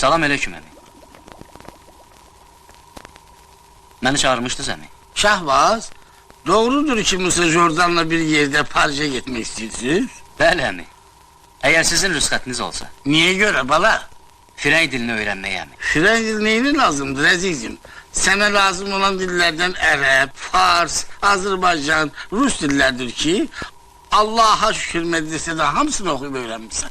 Salam aleyküm əmi. Məni çağırmışdınız əmi. Şahbaz, doğrudur ki Mısır Jordan'la bir yerde Paris'e gitmek istiyorsunuz. Bəli əmi. Əgər sizin rüsxətiniz olsa, Niye göre bala? Firəng dilini öyrənməyə əmi. Fren dil neyine lazımdır azizim? Sana lazım olan dillerden Arap, Fars, Azerbaycan, Rus dillerdir ki Allah'a şükür medresede hamısını okuyup öğrenmişsin.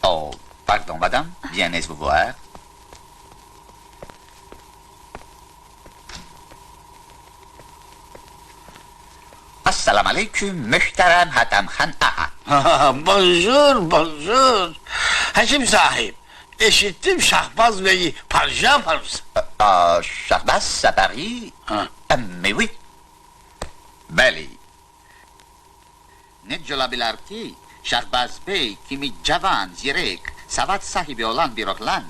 Oh, pardon madame, bien est vous voir. Assalamu aleyküm, mühterem Hatem Han Ağa. Bonjour, bonjour. Hekim sahip, eşittim Şahbaz Bey'i Paris'e yaparız. Şahbaz à Paris? Ha. Mais oui. Bəli. Necə ola bilər ki, Şahbaz Bey kimi cavan, zirek, savad sahibi olan bir oğlan,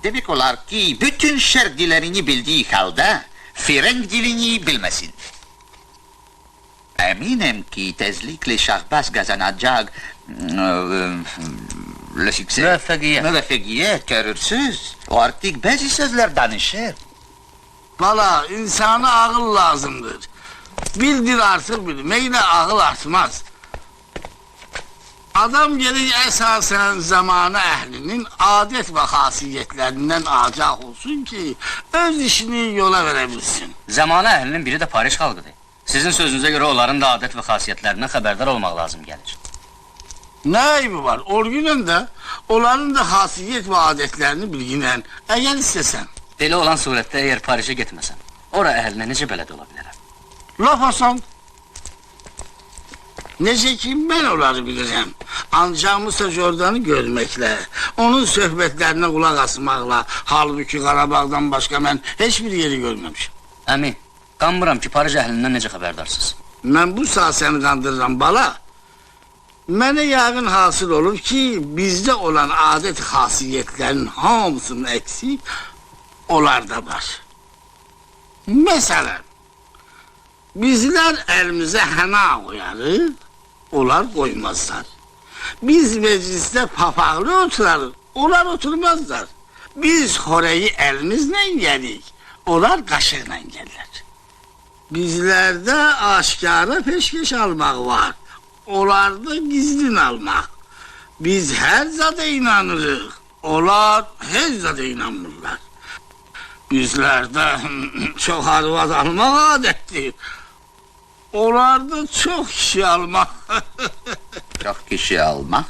demek olar ki, bütün şer dilerini bildiği halde, Fireng dilini bilmesin. Eminim ki tezlikle Şahbaz kazanacak le succès. Müveffekiyet görürsüz. O artık bazı sözler danışır. Valla insana ağıl lazımdır. Bildir artır bilmeyle ağıl artmaz. Adam gelir esasen zamanı ehlinin adet ve hasiyetlerinden agah olsun ki öz işini yola verebilsin. Zamanı əhlinin biri də Paris xalqıdır. Sizin sözünüzə görə onların da adət və xasiyyətlərindən xəbərdar olmaq lazım gəlir. Ne ayıbı var? Orgünün de onların da hasiyet ve adetlerini bilginen eğer istesen. Belə olan surətdə əgər Parisə getməsəm, ora əhlinə necə bələd ola bilərəm? Laf Hasan. Nece ki ben onları bilirim. Ancak Musa Jordan'ı görmekle, onun söhbetlerine kulak asmakla, halbuki Qarabağdan başka ben hiçbir yeri görmemişim. Əmi, qanmıram ki, Paris əhlindən necə xəbərdarsınız? Ben bu saat seni kandırıram bala. Mənə yağın hasıl olur ki, bizde olan adet hasiyetlerin hamısının eksik, onlarda var. Mesela, bizler elimize hena koyarız, onlar koymazlar. Biz mecliste papaqlı oturarız, onlar oturmazlar. Biz xoreyi elimizle yedik, onlar kaşıkla gelirler. Bizlerde aşkara peşkeş almak var, onlarda gizlin almak. Biz her zata inanırız, onlar her zata inanmırlar. Bizlerde çok arvad almak adettir. Onlarda çok kişi almak. Çok kişi almak.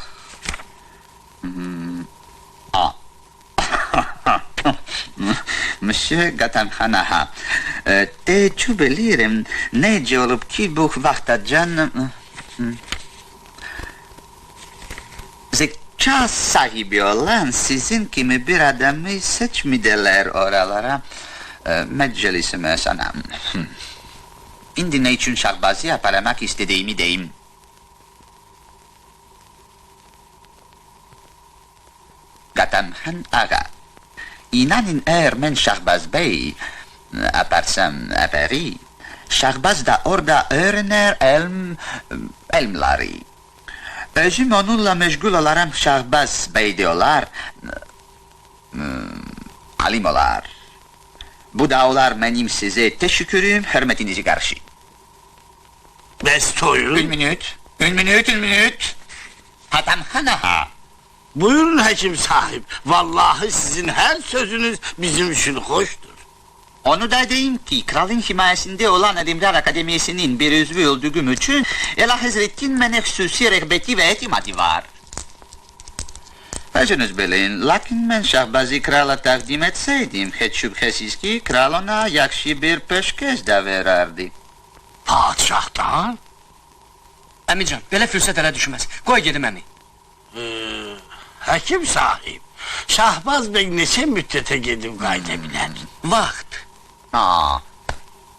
Monsieur Gatanhanaha, tecrübelerim nece olup ki bu vakta canım... Zeka sahibi olan sizin kimi bir adamı seçmediler oralara. Meclisime sana. Şimdi ne için Şahbaz'ı yapalamak istediğimi deyim. Gatanhan Ağa, inanın eğer ben Şahbaz Bey yaparsam Paris, Şahbaz da orada öğrenir elmleri. Özüm onunla meşgul olaram Şahbaz Bey diyorlar, alim olar. Bu da olar benim size teşekkürüm, hürmetinizi karşı. Bestoyun. Un minut. Hatem Hanaha. Buyurun hekim sahip. Vallahi sizin her sözünüz bizim için hoştur. Onu da diyeyim ki, kralın himayesinde olan Edimler Akademisi'nin bir üzvü olduğum için Ela Hazret'in bana hususi rağbeti ve etimadı var. Özünüz bilin, lakin ben Şahbaz'ı krala takdim etseydim, hiç şüphesiz ki kral ona yakşı bir peşkeş de verirdi. Padişahtan? Əmican, belə fürsət ələ düşməz. Qoy gedim əmi. Hekim sahip. Şahbaz Bey neçə müddete gidip qayda bilər? Vaxt.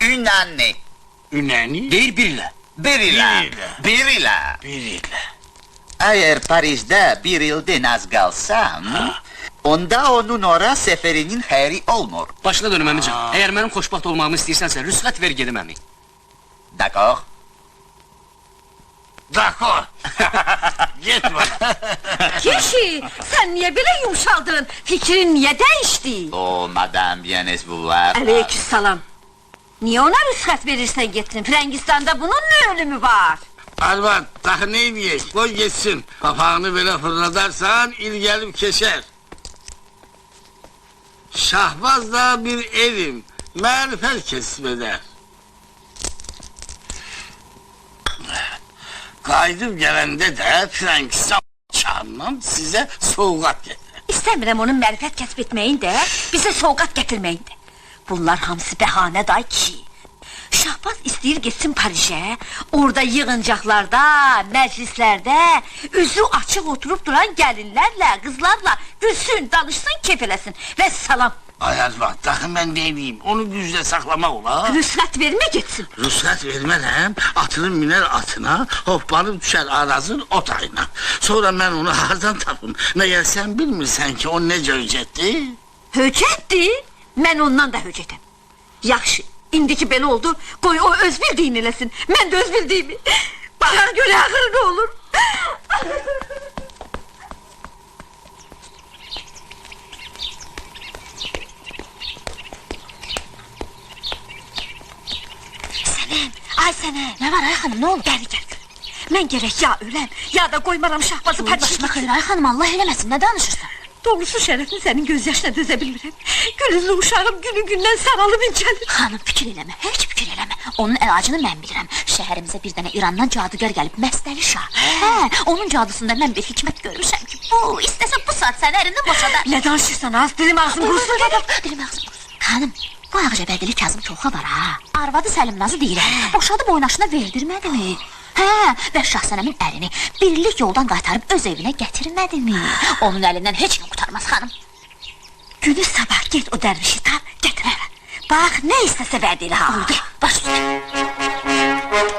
Ünanne. Üneni? Deyir bir ilə. Bir ile. Bir ile. Eğer Paris'te bir yıldan az kalsam, onda onun ora seferinin heri olmur. Başına dönüm əmican. Əgər mənim xoşbaxt olmağımı istəyirsənsə, rüsxət ver gedim əmi. D'accord? D'accord. Getmə. Kişi, sen niye böyle yumuşaldın? Fikrin niye değişti? O, madam, bien esbullar. Aleykümselam. Niye ona rüşvet verirsen gitsin? Frangistan'da bunun ne ölümü var? Arvad, daha ne diyek? Koy geçsin. Papağanı böyle fırladarsan il gelip keşer. Şahbaz da bir elim, marifet kesmeder. Kaydım gelende de Frankistan çağırmam size soğukat getirir. İstemiyorum onun marifet kesbetmeyin de, bize soğukat getirmeyin de. Bunlar hamsi behane day ki. Şahbaz istəyir gitsin Paris'e, orada yığıncaklarda, meclislerde, üzü açık oturup duran gelinlerle, kızlarla gülsün, danışsın, kefelesin ve salam. Ay Arvad, daha ben değilim, onu güçle saklamak ola. Rüşvet verme gitsin. Rüşvet vermem, atını miner atına, hoppanıp düşer arazın otayına. Sonra ben onu hardan tapım. Meğer sen bilmirsen ki o nece öcetti? Höcetdi, mən ondan da höcetim. Yaxşı, indiki belə oldu, qoy o öz bildiğini eləsin, mən də öz bildiğimi. Bana göre axırı ne olur? Ay Sənem, Ne var ay hanım, ne oldu? Gəl gəl. Mən gərək ya öləm, ya da qoymaram Şahbazı Paris'e Başıma xeyir ay hanım, Allah eləməsin, ne danışırsan? Doğrusu şərəfin sənin göz yaşına dözə bilmirəm. Gülüzlü uşağım günü gündən saralıb incəlir. Hanım fikir eləmə, heç fikir eləmə. Onun əlacını mən bilirəm. Şəhərimizə bir dənə İrandan cadugar gəlib, Məstəli Şah. Onun cadusunda mən bir hikmət görmüşəm ki, bu, istəsə bu saat səni ərindən boşadar. Nə danışırsan az, dilim ağzım qurusun. Dilim ağzım qurusun. Hanım, bu Ağcabərdili Kazım çoxa var ha. Arvadı Səlimnazı deyirəm, boşadıb oynaşına verdirmədi mi? Və Şahsənəmin əlini birlik yoldan qaytarıb öz evinə gətirmədi mi? Onun əlindən heç nə qurtarmaz xanım. Günü sabah get o dərvişi tar, gətir ərə. Bax, nə istəsə verdiyle ha. Baş üstə.